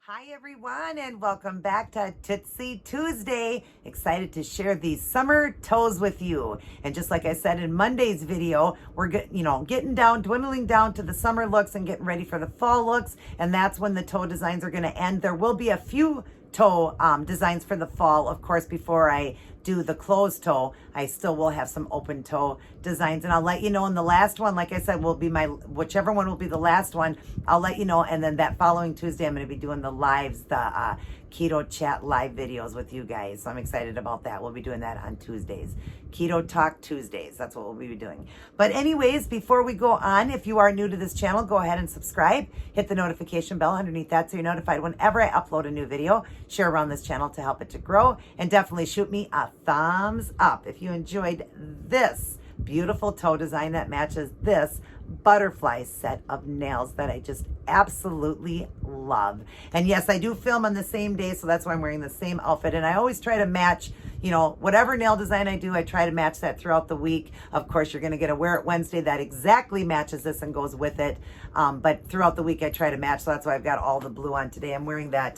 Hi everyone, and welcome back to Tootsie Tuesday. Excited to share these summer toes with you. And just like I said in Monday's video, we're dwindling down to the summer looks and getting ready for the fall looks. And that's when the toe designs are going to end. There will be a few toe designs for the fall, of course. Before I do the closed toe, I still will have some open toe designs, and I'll let you know in the last one. Like I said, will be whichever one will be the last one, I'll let you know. And then that following Tuesday, I'm going to be doing the lives, the Keto Chat live videos with you guys. So I'm excited about that. We'll be doing that on Tuesdays. Keto Talk Tuesdays. That's what we'll be doing. But anyways, before we go on, if you are new to this channel, go ahead and subscribe. Hit the notification bell underneath that so you're notified whenever I upload a new video. Share around this channel to help it to grow. And definitely shoot me a thumbs up if you enjoyed this beautiful toe design that matches this butterfly set of nails that I just absolutely love. And yes, I do film on the same day, so that's why I'm wearing the same outfit. And I always try to match, whatever nail design I do, I try to match that throughout the week. Of course, you're going to get a Wear It Wednesday that exactly matches this and goes with it. But throughout the week, I try to match. So that's why I've got all the blue on today. I'm wearing that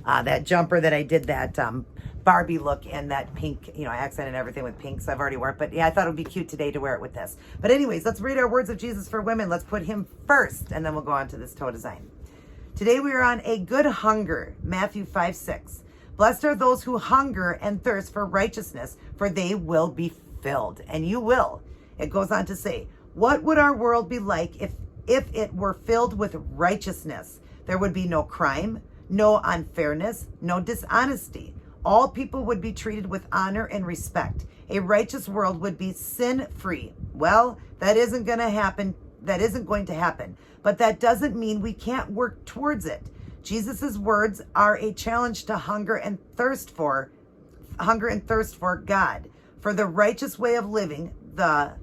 that jumper that I did that Barbie look and that pink, accent and everything with pink. So I've already worn it. But yeah, I thought it would be cute today to wear it with this. But anyways, let's read our words of Jesus for women. Let's put him first, and then we'll go on to this toe design. Today we are on a good hunger, Matthew 5:6. Blessed are those who hunger and thirst for righteousness, for they will be filled. And you will. It goes on to say, what would our world be like if it were filled with righteousness? There would be no crime, no unfairness, no dishonesty. All people would be treated with honor and respect. A righteous world would be sin-free. Well, that isn't going to happen. That isn't going to happen. But that doesn't mean we can't work towards it. Jesus's words are a challenge to hunger and thirst for God, for the righteous way of living, for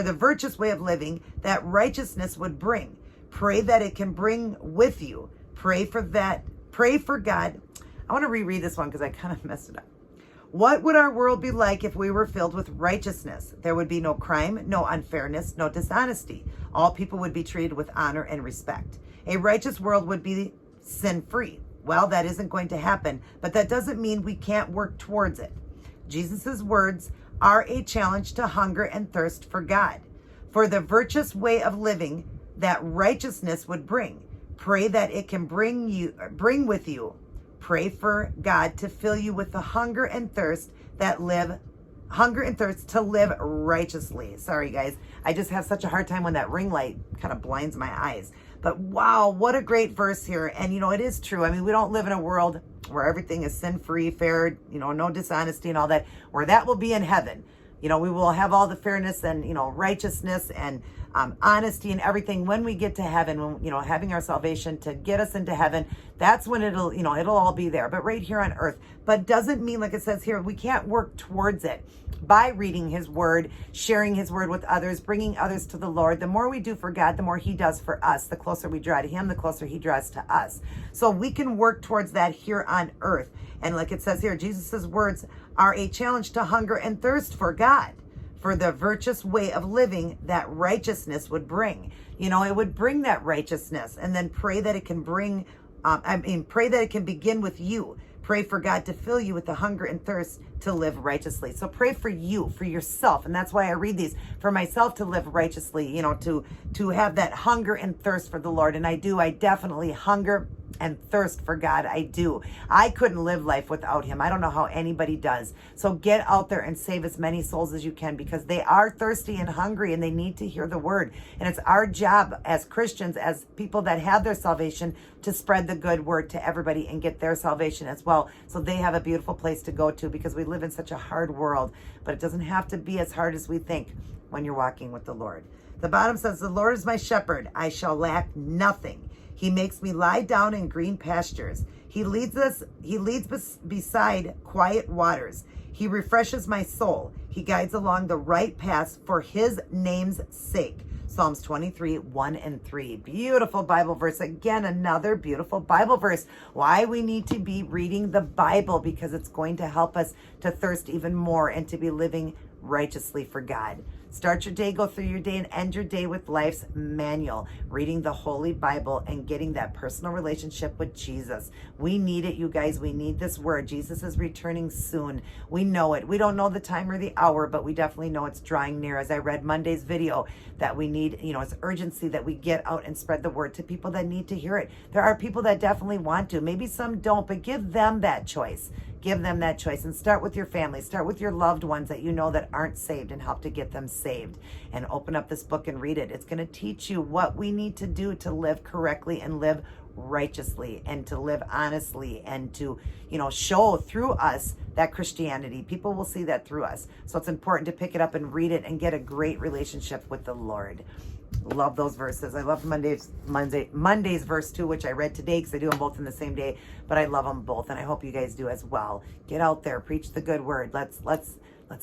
the virtuous way of living that righteousness would bring. Pray that it can bring with you. Pray for that. Pray for God. I want to reread this one because I kind of messed it up. What would our world be like if we were filled with righteousness? There would be no crime, no unfairness, no dishonesty. All people would be treated with honor and respect. A righteous world would be sin-free. Well, that isn't going to happen, but that doesn't mean we can't work towards it. Jesus's words are a challenge to hunger and thirst for God, for the virtuous way of living that righteousness would bring. Pray that it can bring with you. Pray for God to fill you with the hunger and thirst to live righteously. Sorry, guys. I just have such a hard time when that ring light kind of blinds my eyes. But wow, what a great verse here. And it is true. I mean, we don't live in a world where everything is sin-free, fair, no dishonesty and all that, where that will be in heaven. We will have all the fairness and, righteousness and honesty and everything when we get to heaven, when, having our salvation to get us into heaven. That's when it'll all be there. But right here on earth, but doesn't mean, like it says here, we can't work towards it by reading his word, sharing his word with others, bringing others to the Lord. The more we do for God, the more he does for us. The closer we draw to him, the closer he draws to us. So we can work towards that here on earth. And like it says here, Jesus's words are a challenge to hunger and thirst for God, for the virtuous way of living that righteousness would bring. It would bring that righteousness, and then pray that it can bring, pray that it can begin with you. Pray for God to fill you with the hunger and thirst to live righteously. So pray for you, for yourself. And that's why I read these, for myself to live righteously, to have that hunger and thirst for the Lord. And I definitely hunger and thirst for God. I do. I couldn't live life without him. I don't know how anybody does. So get out there and save as many souls as you can, because they are thirsty and hungry and they need to hear the word. And it's our job as Christians, as people that have their salvation, to spread the good word to everybody and get their salvation as well, so they have a beautiful place to go to, because we live in such a hard world. But it doesn't have to be as hard as we think when you're walking with the Lord. The bottom says, the Lord is my shepherd, I shall lack nothing. He makes me lie down in green pastures. He leads beside quiet waters. He refreshes my soul. He guides along the right path for his name's sake. Psalms 23, 1 and 3. Beautiful Bible verse. Again, another beautiful Bible verse. Why we need to be reading the Bible, because it's going to help us to thirst even more and to be living righteously for God. Start your day, go through your day, and end your day with life's manual, reading the Holy Bible and getting that personal relationship with Jesus. We need it, you guys. We need this word. Jesus is returning soon. We know it. We don't know the time or the hour, but we definitely know it's drawing near. As I read Monday's video, that we need, it's urgency that we get out and spread the word to people that need to hear it. There are people that definitely want to. Maybe some don't, but give them that choice. Give them that choice, and start with your family. Start with your loved ones that you know that aren't saved, and help to get them saved. And open up this book and read it. It's going to teach you what we need to do to live correctly and live righteously and to live honestly and to, show through us that Christianity. People will see that through us. So it's important to pick it up and read it and get a great relationship with the Lord. Love those verses. I love Monday's verse too, which I read today because I do them both in the same day, but I love them both, and I hope you guys do as well. Get out there, preach the good word. Let's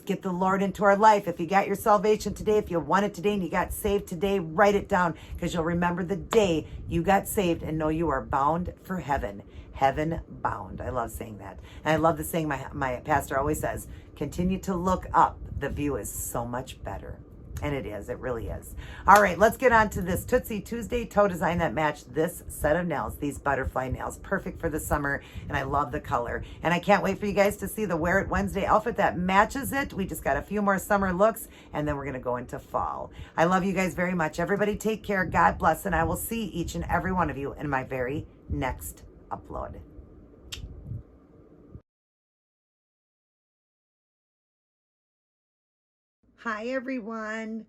get the Lord into our life. If you got your salvation today, if you won it today and you got saved today, write it down, because you'll remember the day you got saved and know you are bound for heaven. Heaven bound. I love saying that. And I love the saying my pastor always says, continue to look up. The view is so much better. And it is. It really is. All right, let's get on to this Tootsie Tuesday toe design that matched this set of nails, these butterfly nails. Perfect for the summer, and I love the color. And I can't wait for you guys to see the Wear It Wednesday outfit that matches it. We just got a few more summer looks, and then we're going to go into fall. I love you guys very much. Everybody take care. God bless, and I will see each and every one of you in my very next upload. Hi everyone.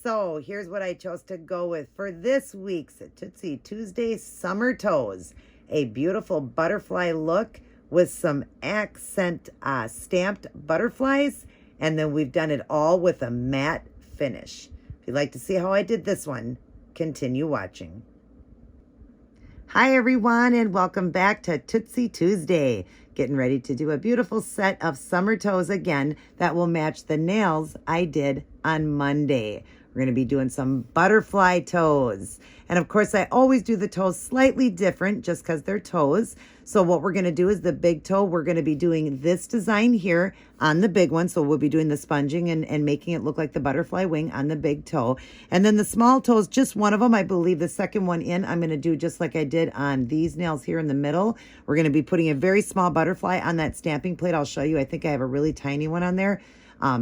So here's what I chose to go with for this week's Tootsie Tuesday Summer Toes. A beautiful butterfly look with some accent stamped butterflies. And then we've done it all with a matte finish. If you'd like to see how I did this one, continue watching. Hi everyone, and welcome back to Tootsie Tuesday. Getting ready to do a beautiful set of summer toes again that will match the nails I did on Monday. We're going to be doing some butterfly toes. And of course, I always do the toes slightly different just because they're toes. So what we're going to do is the big toe, we're going to be doing this design here on the big one. So we'll be doing the sponging and making it look like the butterfly wing on the big toe. And then the small toes, just one of them, I believe the second one in, I'm going to do just like I did on these nails here in the middle. We're going to be putting a very small butterfly on that stamping plate. I'll show you. I think I have a really tiny one on there.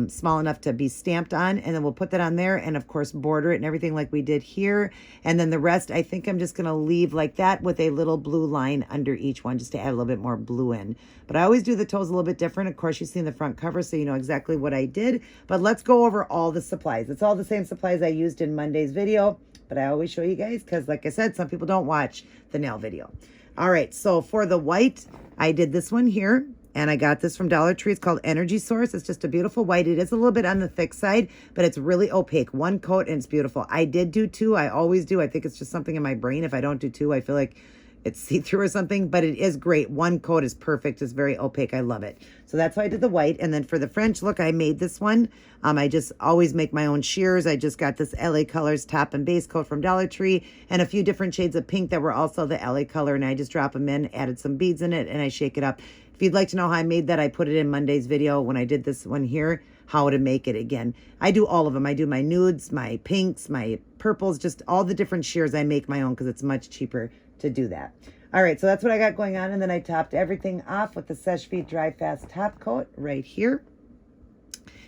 Small enough to be stamped on, and then we'll put that on there and of course border it and everything like we did here. And then the rest I think I'm just going to leave like that with a little blue line under each one just to add a little bit more blue in. But I always do the toes a little bit different. Of course, you've seen the front cover, so you know exactly what I did. But let's go over all the supplies. It's all the same supplies I used in Monday's video, but I always show you guys because like I said, some people don't watch the nail video. All right, so for the white, I did this one here. And I got this from Dollar Tree. It's called Energy Source. It's just a beautiful white. It is a little bit on the thick side, but it's really opaque. One coat and it's beautiful. I did do two. I always do. I think it's just something in my brain. If I don't do two, I feel like it's see-through or something, but it is great. One coat is perfect. It's very opaque. I love it. So that's why I did the white. And then for the French look, I made this one. I just always make my own shears. I just got this LA Colors top and base coat from Dollar Tree and a few different shades of pink that were also the LA color. And I just drop them in, added some beads in it, and I shake it up. If you'd like to know how I made that, I put it in Monday's video when I did this one here, how to make it again. I do all of them. I do my nudes, my pinks, my purples, just all the different shears. I make my own because it's much cheaper to do that. All right, so that's what I got going on. And then I topped everything off with the Seche Vite Dry Fast top coat right here.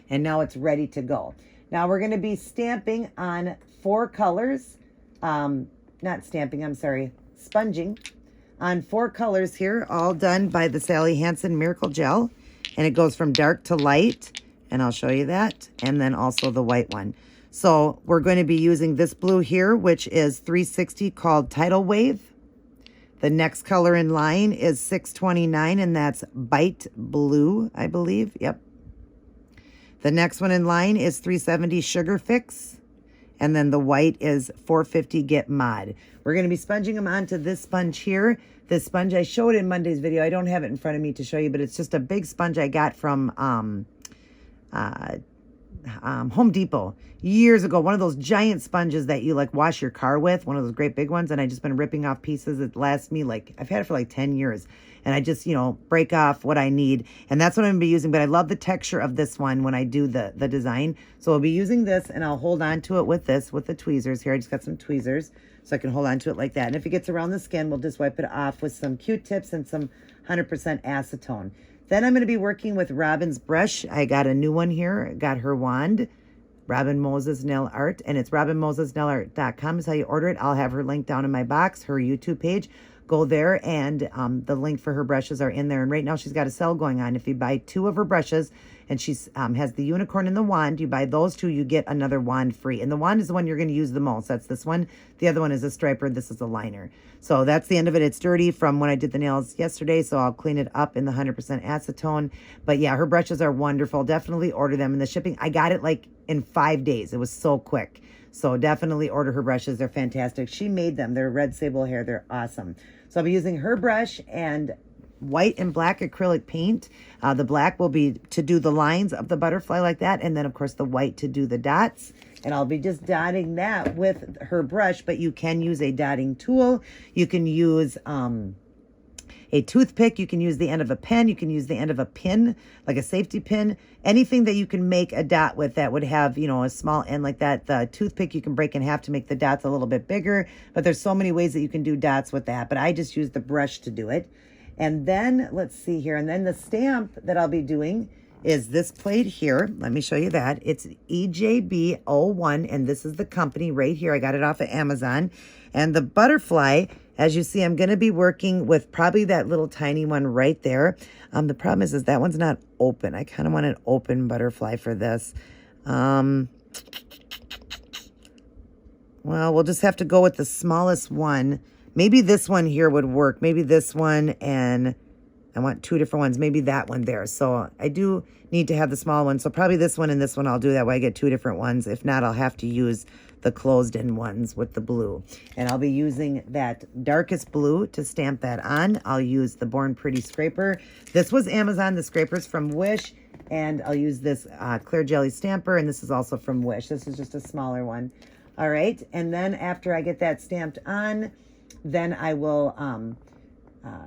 And now it's ready to go. Now we're going to be stamping on 4 colors. Not stamping, I'm sorry, sponging. On 4 colors here, all done by the Sally Hanson Miracle Gel. And it goes from dark to light. And I'll show you that. And then also the white one. So we're going to be using this blue here, which is 360 called Tidal Wave. The next color in line is 629, and that's Byte Blue, I believe. Yep. The next one in line is 370 Sugar Fix. And then the white is 450 Get Mod. We're going to be sponging them onto this sponge here. This sponge I showed in Monday's video. I don't have it in front of me to show you, but it's just a big sponge I got from Home Depot years ago, one of those giant sponges that you like wash your car with, one of those great big ones. And I just been ripping off pieces that last me like, I've had it for like 10 years. And I just, break off what I need. And that's what I'm going to be using. But I love the texture of this one when I do the design. So I'll be using this and I'll hold on to it with the tweezers here. I just got some tweezers so I can hold on to it like that. And if it gets around the skin, we'll just wipe it off with some Q-tips and some 100% acetone. Then I'm going to be working with Robin's brush. I got a new one here. I got her wand, Robin Moses Nail Art. And it's robinmosesnailart.com is how you order it. I'll have her link down in my box, her YouTube page. Go there, and the link for her brushes are in there. And right now she's got a sale going on. If you buy 2 of her brushes, and she has the unicorn and the wand, you buy those 2, you get another wand free. And the wand is the one you're going to use the most. That's this one. The other one is a striper. This is a liner. So that's the end of it. It's dirty from when I did the nails yesterday, so I'll clean it up in the 100% acetone. But yeah, her brushes are wonderful. Definitely order them. And the shipping, I got it like in 5 days. It was so quick. So definitely order her brushes. They're fantastic. She made them. They're red sable hair. They're awesome. So I'll be using her brush and white and black acrylic paint. The black will be to do the lines of the butterfly like that. And then, of course, the white to do the dots. And I'll be just dotting that with her brush. But you can use a dotting tool. You can use a toothpick. You can use the end of a pen. You can use the end of a pin, like a safety pin. Anything that you can make a dot with that would have, a small end like that. The toothpick you can break in half to make the dots a little bit bigger. But there's so many ways that you can do dots with that. But I just use the brush to do it. And then, let's see here. And then the stamp that I'll be doing is this plate here. Let me show you that. It's EJB01. And this is the company right here. I got it off of Amazon. And the butterfly, as you see, I'm going to be working with probably that little tiny one right there. The problem is that one's not open. I kind of want an open butterfly for this. Well, we'll just have to go with the smallest one. Maybe this one here would work. Maybe this one, and I want 2 different ones. Maybe that one there. So I do need to have the small one. So probably this one and this one I'll do. That way I get 2 different ones. If not, I'll have to use the closed-in ones with the blue. And I'll be using that darkest blue to stamp that on. I'll use the Born Pretty scraper. This was Amazon. The scraper's from Wish. And I'll use this clear jelly stamper. And this is also from Wish. This is just a smaller one. All right. And then after I get that stamped on, then I will...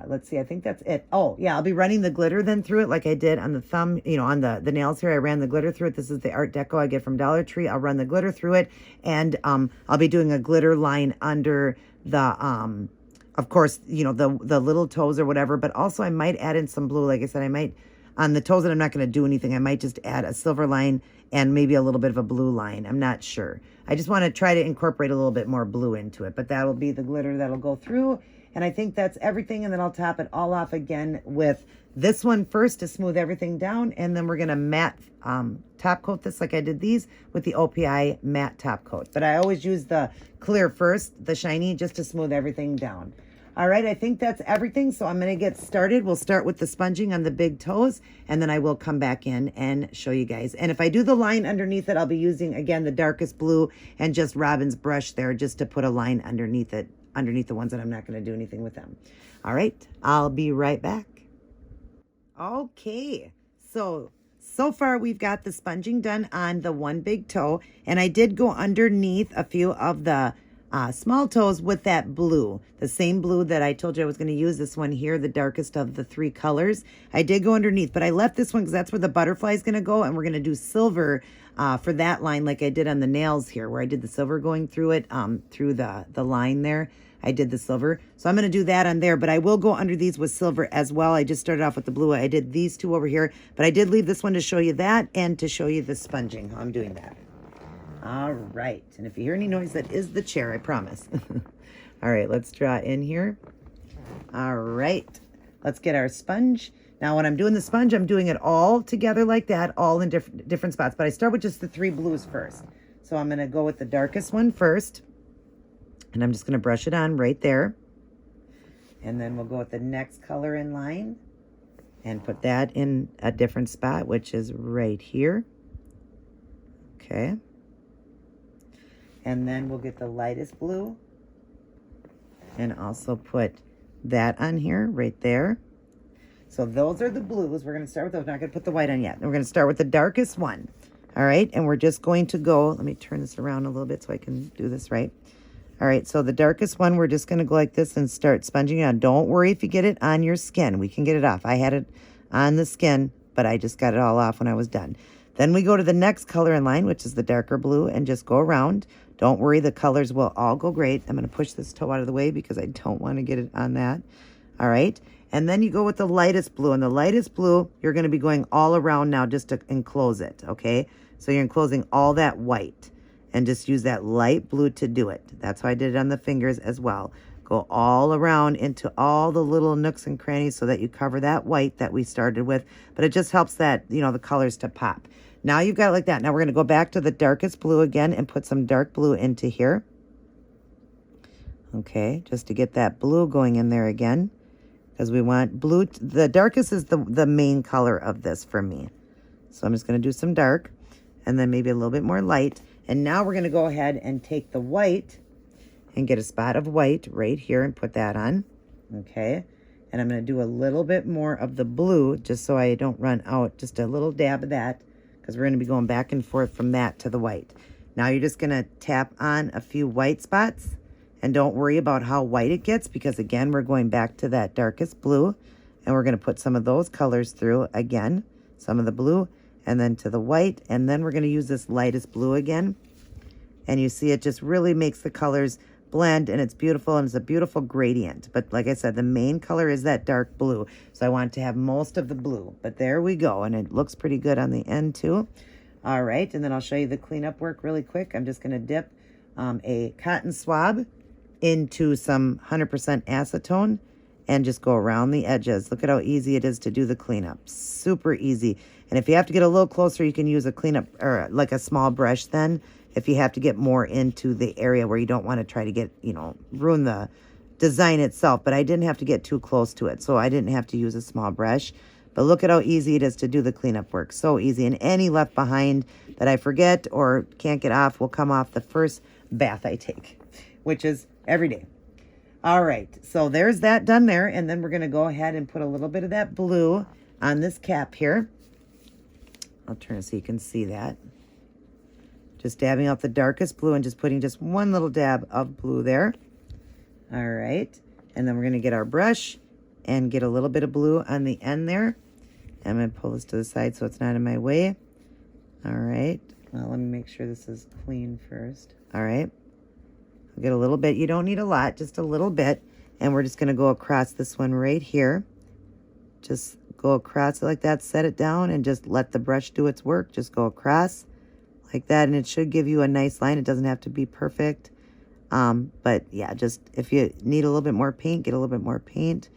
let's see, I think that's it. Oh, yeah, I'll be running the glitter then through it like I did on the thumb, on the nails here. I ran the glitter through it. This is the Art Deco I get from Dollar Tree. I'll run the glitter through it, and I'll be doing a glitter line under the, of course, the little toes or whatever, but also I might add in some blue. Like I said, I might, on the toes that I'm not going to do anything, I might just add a silver line and maybe a little bit of a blue line. I'm not sure. I just want to try to incorporate a little bit more blue into it, but that'll be the glitter that'll go through. And I think that's everything. And then I'll top it all off again with this one first to smooth everything down. And then we're going to matte top coat this like I did these with the OPI matte top coat. But I always use the clear first, the shiny, just to smooth everything down. All right, I think that's everything. So I'm going to get started. We'll start with the sponging on the big toes. And then I will come back in and show you guys. And if I do the line underneath it, I'll be using, again, the darkest blue and just Robin's brush there just to put a line underneath it. Underneath the ones that I'm not going to do anything with them. All right, I'll be right back. Okay, so far we've got the sponging done on the one big toe, and I did go underneath a few of the small toes with that blue, the same blue that I told you I was going to use. This one here, the darkest of the 3 colors. I did go underneath, but I left this one because that's where the butterfly is going to go, and we're going to do silver for that line like I did on the nails here, where I did the silver going through it, through the line there. I did the silver. So I'm going to do that on there, but I will go under these with silver as well. I just started off with the blue. I did these 2 over here, but I did leave this one to show you that and to show you the sponging, how I'm doing that. All right. And if you hear any noise, that is the chair, I promise. All right, let's draw in here. All right. Let's get our sponge. Now, when I'm doing the sponge, I'm doing it all together like that, all in different spots. But I start with just the 3 blues first. So I'm going to go with the darkest one first. And I'm just going to brush it on right there. And then we'll go with the next color in line and put that in a different spot, which is right here. Okay. And then we'll get the lightest blue and also put that on here, right there. So those are the blues. We're going to start with those. We're not going to put the white on yet. And we're going to start with the darkest one. All right, and we're just going to go, let me turn this around a little bit so I can do this right. All right, so the darkest one, we're just going to go like this and start sponging it on. Don't worry if you get it on your skin. We can get it off. I had it on the skin, but I just got it all off when I was done. Then we go to the next color in line, which is the darker blue, and just go around. Don't worry, the colors will all go great. I'm going to push this toe out of the way because I don't want to get it on that. All right, and then you go with the lightest blue. And the lightest blue, you're going to be going all around now just to enclose it, okay? So you're enclosing all that white. And just use that light blue to do it. That's how I did it on the fingers as well. Go all around into all the little nooks and crannies so that you cover that white that we started with. But it just helps that, you know, the colors to pop. Now you've got it like that. Now we're going to go back to the darkest blue again and put some dark blue into here. Okay, just to get that blue going in there again. Because we want blue. The darkest is the main color of this for me. So I'm just going to do some dark and then maybe a little bit more light. And now we're going to go ahead and take the white and get a spot of white right here and put that on. Okay. And I'm going to do a little bit more of the blue just so I don't run out. Just a little dab of that because we're going to be going back and forth from that to the white. Now you're just going to tap on a few white spots and don't worry about how white it gets because again, we're going back to that darkest blue and we're going to put some of those colors through again, some of the blue and then to the white, and then we're going to use this lightest blue again. And you see it just really makes the colors blend, and it's beautiful, and it's a beautiful gradient. But like I said, the main color is that dark blue, so I want to have most of the blue. But there we go, and it looks pretty good on the end too. All right, and then I'll show you the cleanup work really quick. I'm just going to dip a cotton swab into some 100% acetone and just go around the edges. Look at how easy it is to do the cleanup. Super easy. And if you have to get a little closer, you can use a cleanup or like a small brush then if you have to get more into the area where you don't want to try to get, you know, ruin the design itself. But I didn't have to get too close to it, so I didn't have to use a small brush. But look at how easy it is to do the cleanup work. So easy. And any left behind that I forget or can't get off will come off the first bath I take, which is every day. All right, so there's that done there. And then we're going to go ahead and put a little bit of that blue on this cap here. I'll turn it so you can see that. Just dabbing out the darkest blue and just putting just one little dab of blue there. All right, and then we're going to get our brush and get a little bit of blue on the end there. I'm going to pull this to the side so it's not in my way. All right, well, let me make sure this is clean first. All right. I'll get a little bit. You don't need a lot, just a little bit. And we're just going to go across this one right here. Just go across it like that, set it down, and just let the brush do its work. Just go across like that, and it should give you a nice line. It doesn't have to be perfect. But yeah, just if you need a little bit more paint, get a little bit more paint,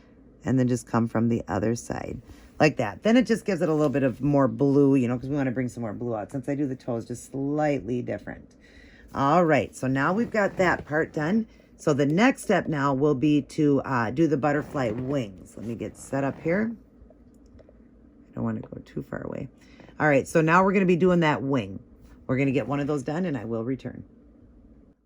and then just come from the other side like that. Then it just gives it a little bit of more blue, you know, because we want to bring some more blue out. Since I do the toes just slightly different. All right, so now we've got that part done. So the next step now will be to do the butterfly wings. Let me get set up here. I don't want to go too far away. All right, so now we're going to be doing that wing. We're going to get one of those done, and I will return.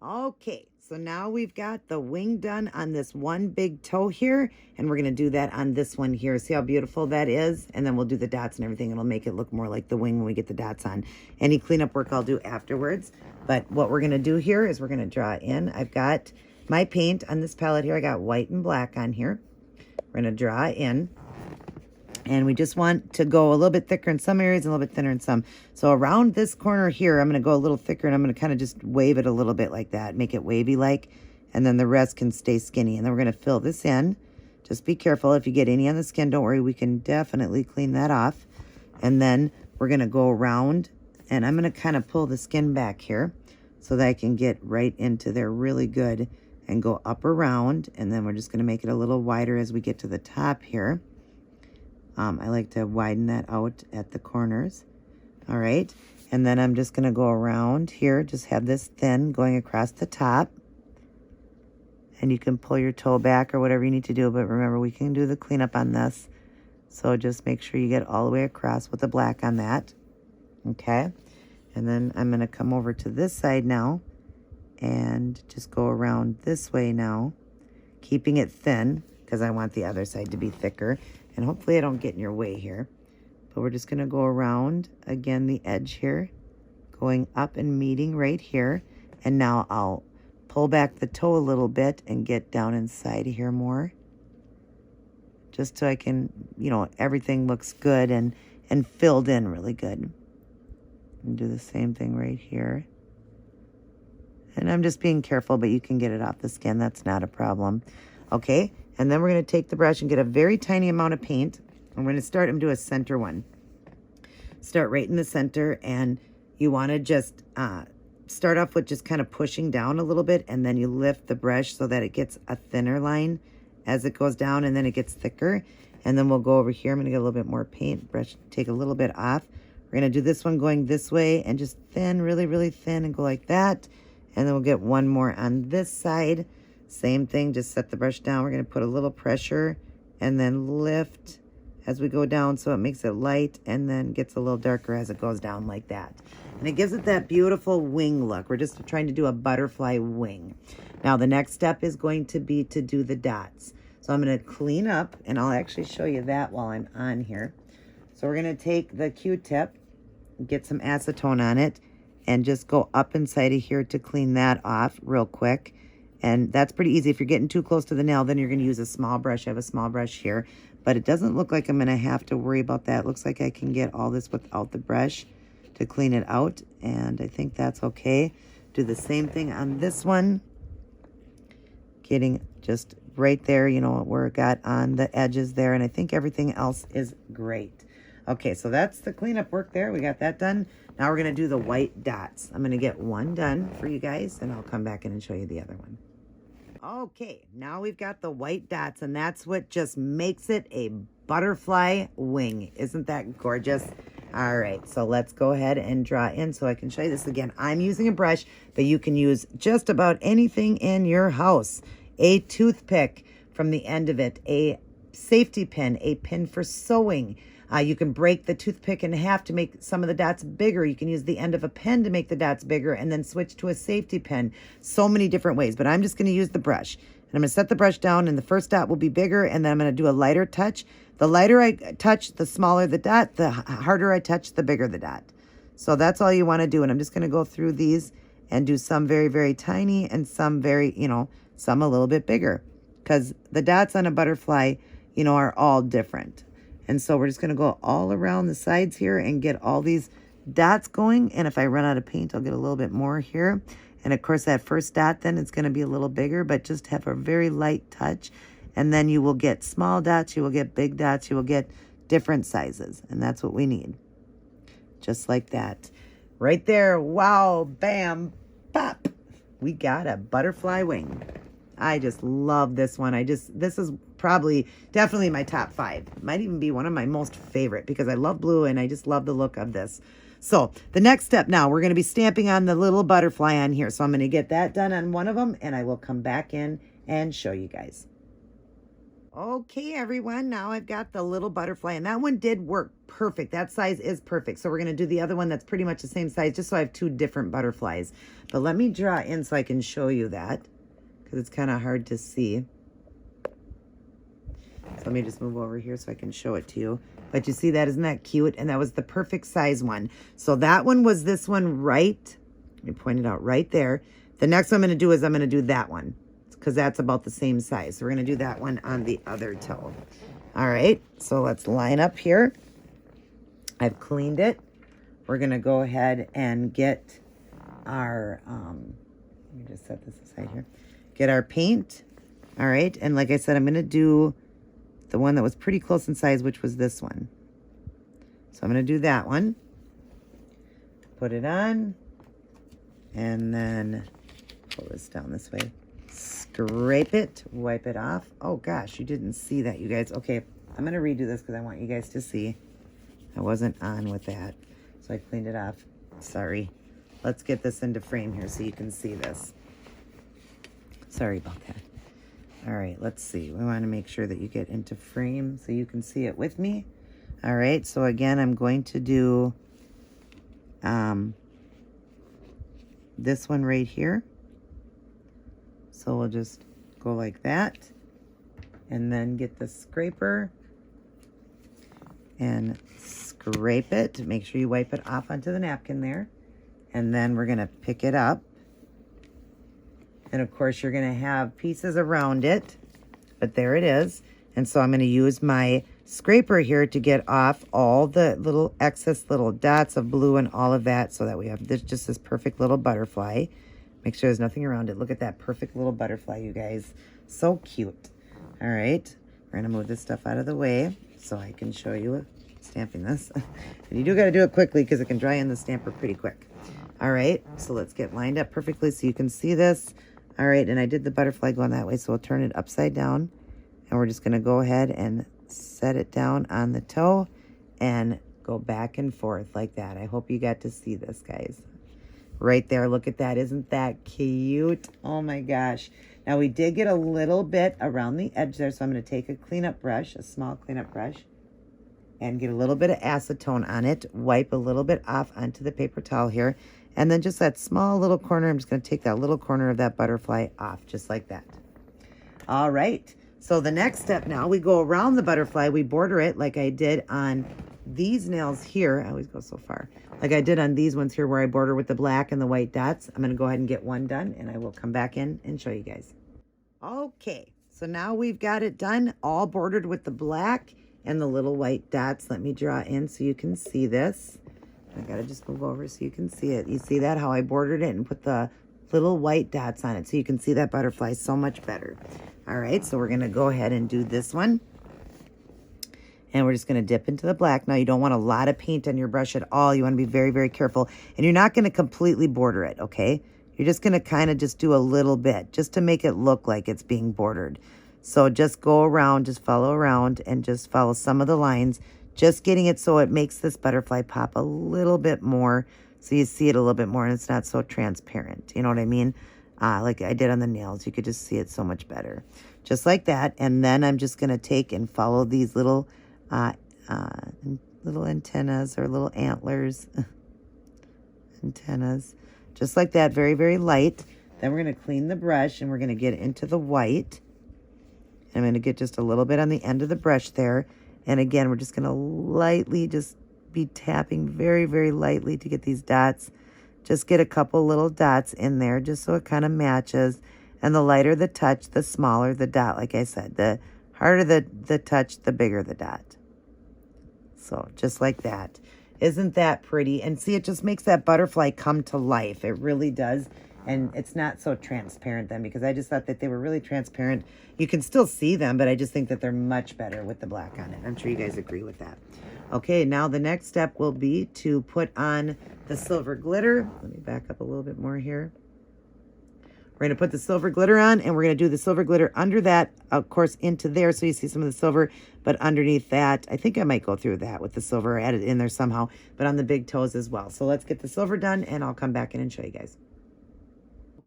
Okay, so now we've got the wing done on this one big toe here, and we're going to do that on this one here. See how beautiful that is? And then we'll do the dots and everything. It'll make it look more like the wing when we get the dots on. Any cleanup work I'll do afterwards. But what we're going to do here is we're going to draw in. I've got my paint on this palette here. I got white and black on here. We're going to draw in. And we just want to go a little bit thicker in some areas and a little bit thinner in some. So around this corner here, I'm going to go a little thicker, and I'm going to kind of just wave it a little bit like that. Make it wavy-like. And then the rest can stay skinny. And then we're going to fill this in. Just be careful. If you get any on the skin, don't worry. We can definitely clean that off. And then we're going to go around. And I'm going to kind of pull the skin back here so that I can get right into there really good and go up around. And then we're just going to make it a little wider as we get to the top here. I like to widen that out at the corners. All right. And then I'm just going to go around here. Just have this thin going across the top. And you can pull your toe back or whatever you need to do. But remember, we can do the cleanup on this. So just make sure you get all the way across with the black on that. Okay. And then I'm going to come over to this side now. And just go around this way now. Keeping it thin, because I want the other side to be thicker. And hopefully I don't get in your way here. But we're just going to go around, again, the edge here. going up and meeting right here. And now I'll pull back the toe a little bit and get down inside here more. Just so I can, you know, everything looks good and filled in really good. And do the same thing right here. And I'm just being careful, but you can get it off the skin. That's not a problem. Okay, and then we're going to take the brush and get a very tiny amount of paint. I'm going to start and do a center one. Start right in the center, and you want to just start off with just kind of pushing down a little bit, and then you lift the brush so that it gets a thinner line as it goes down, and then it gets thicker. And then we'll go over here. I'm going to get a little bit more paint. Brush, take a little bit off. We're going to do this one going this way and just thin, really, really thin, and go like that. And then we'll get one more on this side. Same thing, just set the brush down. We're going to put a little pressure and then lift as we go down so it makes it light and then gets a little darker as it goes down like that. And it gives it that beautiful wing look. We're just trying to do a butterfly wing. Now the next step is going to be to do the dots. So I'm going to clean up, and I'll actually show you that while I'm on here. So we're going to take the Q-tip, get some acetone on it, and just go up inside of here to clean that off real quick. And that's pretty easy. If you're getting too close to the nail, then you're going to use a small brush. I have a small brush here, but it doesn't look like I'm going to have to worry about that. It looks like I can get all this without the brush to clean it out, and I think that's okay. Do the same thing on this one, getting just right there, you know, where it got on the edges there, and I think everything else is great. Okay, so that's the cleanup work there. We got that done. Now we're going to do the white dots. I'm going to get one done for you guys, and I'll come back in and show you the other one. Okay, now we've got the white dots, and that's what just makes it a butterfly wing. Isn't that gorgeous? All right, so let's go ahead and draw in so I can show you this again. I'm using a brush, but you can use just about anything in your house. A toothpick from the end of it, a safety pin, a pin for sewing. You can break the toothpick in half to make some of the dots bigger. You can use the end of a pen to make the dots bigger and then switch to a safety pin. So many different ways, but I'm just going to use the brush. And I'm going to set the brush down, and the first dot will be bigger, and then I'm going to do a lighter touch. The lighter I touch, the smaller the dot. The harder I touch, the bigger the dot. So that's all you want to do. And I'm just going to go through these and do some very, very tiny and some very, you know, some a little bit bigger. Because the dots on a butterfly, you know, are all different. And so we're just going to go all around the sides here and get all these dots going. And if I run out of paint, I'll get a little bit more here. And of course, that first dot then it's going to be a little bigger, but just have a very light touch. And then you will get small dots, you will get big dots, you will get different sizes. And that's what we need. Just like that. Right there. Wow. Bam. Pop. We got a butterfly wing. I just love this one. This is probably definitely my top 5. Might even be one of my most favorite because I love blue and I just love the look of this. So the next step now, we're going to be stamping on the little butterfly on here. So I'm going to get that done on one of them, and I will come back in and show you guys. Okay, everyone, now I've got the little butterfly, and that one did work perfect. That size is perfect. So we're going to do the other one that's pretty much the same size, just so I have 2 different butterflies. But let me draw in so I can show you that, because it's kind of hard to see. So let me just move over here so I can show it to you. But you see that, isn't that cute? And that was the perfect size one. So that one was this one right. Let me point it out right there. The next one I'm going to do is I'm going to do that one, because that's about the same size. So we're going to do that one on the other toe. All right, so let's line up here. I've cleaned it. We're going to go ahead and get our, let me just set this aside here. Get our paint. All right, and like I said, I'm going to do the one that was pretty close in size, which was this one. So I'm going to do that one. Put it on. And then pull this down this way. Scrape it. Wipe it off. Oh, gosh, you didn't see that, you guys. Okay, I'm going to redo this because I want you guys to see. I wasn't on with that. So I cleaned it off. Sorry. Let's get this into frame here so you can see this. Sorry about that. All right, let's see. We want to make sure that you get into frame so you can see it with me. All right, so again, I'm going to do this one right here. So we'll just go like that. And then get the scraper and scrape it. Make sure you wipe it off onto the napkin there. And then we're going to pick it up. And of course, you're going to have pieces around it. But there it is. And so I'm going to use my scraper here to get off all the little excess little dots of blue and all of that, so that we have this just this perfect little butterfly. Make sure there's nothing around it. Look at that perfect little butterfly, you guys. So cute. All right. We're going to move this stuff out of the way so I can show you stamping this. And you do got to do it quickly because it can dry in the stamper pretty quick. All right. So let's get lined up perfectly so you can see this. All right. And I did the butterfly going that way, so we'll turn it upside down. And we're just going to go ahead and set it down on the toe and go back and forth like that. I hope you got to see this, guys. Right there. Look at that. Isn't that cute? Oh my gosh. Now we did get a little bit around the edge there, so I'm going to take a cleanup brush, a small cleanup brush, and get a little bit of acetone on it. Wipe a little bit off onto the paper towel here. And then just that small little corner, I'm just going to take that little corner of that butterfly off, just like that. All right. So the next step now, we go around the butterfly, we border it like I did on these nails here. I always go so far. Like I did on these ones here where I border with the black and the white dots. I'm going to go ahead and get one done, and I will come back in and show you guys. Okay, so now we've got it done, all bordered with the black and the little white dots. Let me draw in so you can see this. I got to just move over so you can see it. You see that, how I bordered it and put the little white dots on it so you can see that butterfly so much better. All right, so we're going to go ahead and do this one. And we're just going to dip into the black. Now, you don't want a lot of paint on your brush at all. You want to be very, very careful. And you're not going to completely border it, okay? You're just going to kind of just do a little bit just to make it look like it's being bordered. So just go around, just follow around, and just follow some of the lines. Just getting it so it makes this butterfly pop a little bit more, so you see it a little bit more and it's not so transparent. You know what I mean? Like I did on the nails. You could just see it so much better. Just like that. And then I'm just going to take and follow these little antennas or little antlers. Antennas. Just like that. Very, very light. Then we're going to clean the brush and we're going to get into the white. I'm going to get just a little bit on the end of the brush there. And again, we're just going to lightly just be tapping very, very lightly to get these dots. Just get a couple little dots in there just so it kind of matches. And the lighter the touch, the smaller the dot. Like I said, the harder the touch, the bigger the dot. So just like that. Isn't that pretty? And see, it just makes that butterfly come to life. It really does. And it's not so transparent then, because I just thought that they were really transparent. You can still see them, but I just think that they're much better with the black on it. I'm sure you guys agree with that. Okay, now the next step will be to put on the silver glitter. Let me back up a little bit more here. We're going to put the silver glitter on, and we're going to do the silver glitter under that, of course, into there, so you see some of the silver, but underneath that, I think I might go through that with the silver, add it in there somehow, but on the big toes as well. So let's get the silver done, and I'll come back in and show you guys.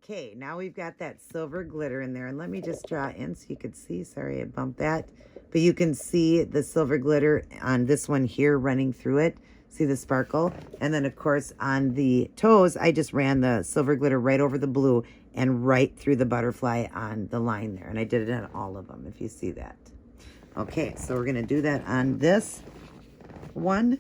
Okay, now we've got that silver glitter in there, and let me just draw in so you could see. Sorry, I bumped that. But you can see the silver glitter on this one here running through it. See the sparkle? And then, of course, on the toes, I just ran the silver glitter right over the blue and right through the butterfly on the line there. And I did it on all of them, if you see that. Okay, so we're going to do that on this one.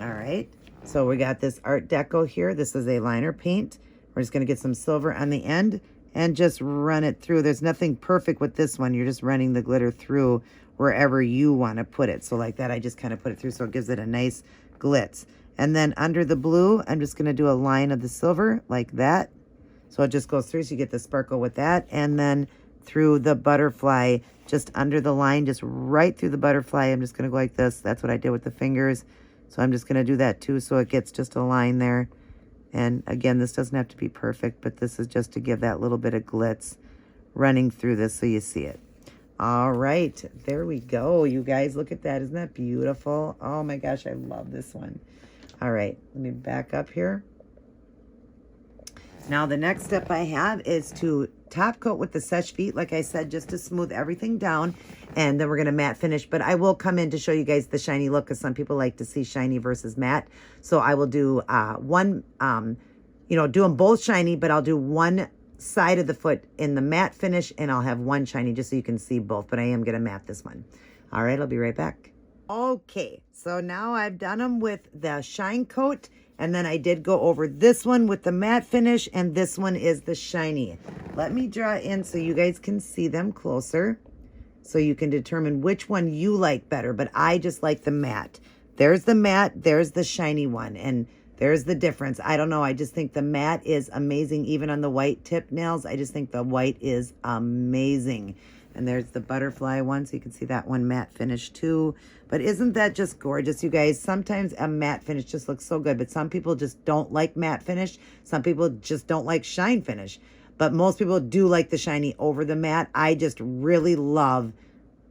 All right. So we got this Art Deco here. This is a liner paint. We're just going to get some silver on the end and just run it through. There's nothing perfect with this one. You're just running the glitter through wherever you want to put it. So like that, I just kind of put it through so it gives it a nice glitz. And then under the blue, I'm just going to do a line of the silver like that. So it just goes through so you get the sparkle with that. And then through the butterfly, just under the line, just right through the butterfly. I'm just going to go like this. That's what I did with the fingers. So I'm just going to do that too so it gets just a line there. And again, this doesn't have to be perfect, but this is just to give that little bit of glitz running through this so you see it. All right, there we go. You guys, look at that. Isn't that beautiful? Oh my gosh, I love this one. All right, let me back up here. Now the next step I have is to top coat with the Seche Vite, like I said, just to smooth everything down. And then we're going to matte finish. But I will come in to show you guys the shiny look, because some people like to see shiny versus matte. So I will do do them both shiny, but I'll do one side of the foot in the matte finish, and I'll have one shiny just so you can see both. But I am going to matte this one. All right, I'll be right back. Okay, so now I've done them with the shine coat. And then I did go over this one with the matte finish, and this one is the shiny. Let me draw in so you guys can see them closer, so you can determine which one you like better. But I just like the matte. There's the matte, there's the shiny one, and there's the difference. I don't know. I just think the matte is amazing. Even on the white tip nails, I just think the white is amazing. And there's the butterfly one, so you can see that one matte finish too. But isn't that just gorgeous, you guys? Sometimes a matte finish just looks so good, but some people just don't like matte finish. Some people just don't like shine finish. But most people do like the shiny over the matte. I just really love,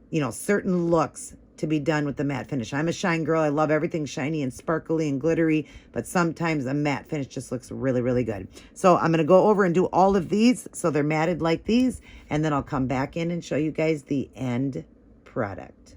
you know, certain looks to be done with the matte finish. I'm a shine girl. I love everything shiny and sparkly and glittery, but sometimes a matte finish just looks really, really good. So I'm going to go over and do all of these so they're matted like these, and then I'll come back in and show you guys the end product.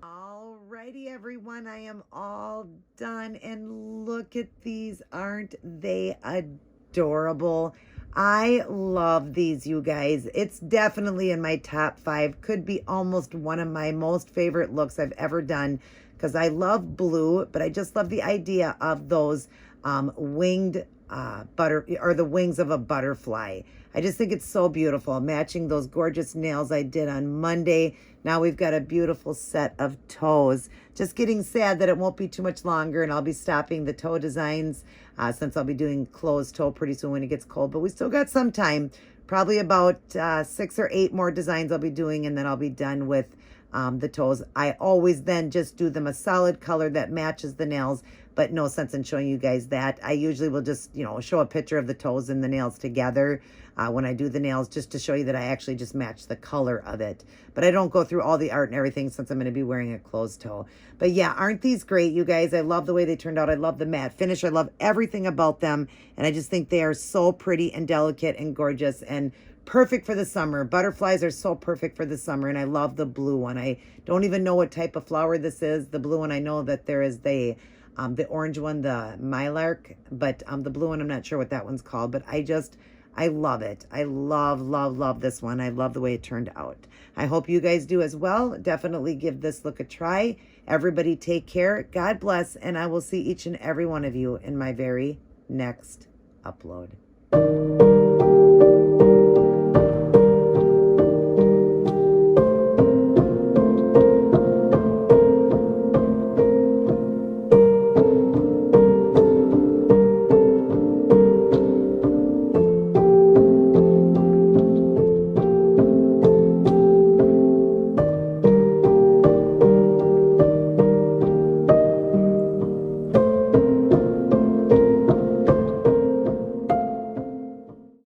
Alrighty, everyone, I am all done, and look at these. Aren't they adorable? I love these, you guys. It's definitely in my top 5. Could be almost one of my most favorite looks I've ever done, because I love blue, but I just love the idea of those winged the wings of a butterfly. I just think it's so beautiful, matching those gorgeous nails I did on Monday. Now we've got a beautiful set of toes. Just getting sad that it won't be too much longer, and I'll be stopping the toe designs since I'll be doing closed toe pretty soon when it gets cold. But we still got some time, probably about 6 or 8 more designs I'll be doing, and then I'll be done with the toes. I always then just do them a solid color that matches the nails, but no sense in showing you guys that. I usually will just, you know, show a picture of the toes and the nails together when I do the nails, just to show you that I actually just match the color of it. But I don't go through all the art and everything since I'm going to be wearing a closed toe. But yeah, aren't these great, you guys? I love the way they turned out. I love the matte finish. I love everything about them. And I just think they are so pretty and delicate and gorgeous and perfect for the summer. Butterflies are so perfect for the summer. And I love the blue one. I don't even know what type of flower this is. The blue one, I know that there is the orange one, the mylark, but the blue one, I'm not sure what that one's called, but I love it. I love this one. I love the way it turned out. I hope you guys do as well. Definitely give this look a try. Everybody take care. God bless, and I will see each and every one of you in my very next upload.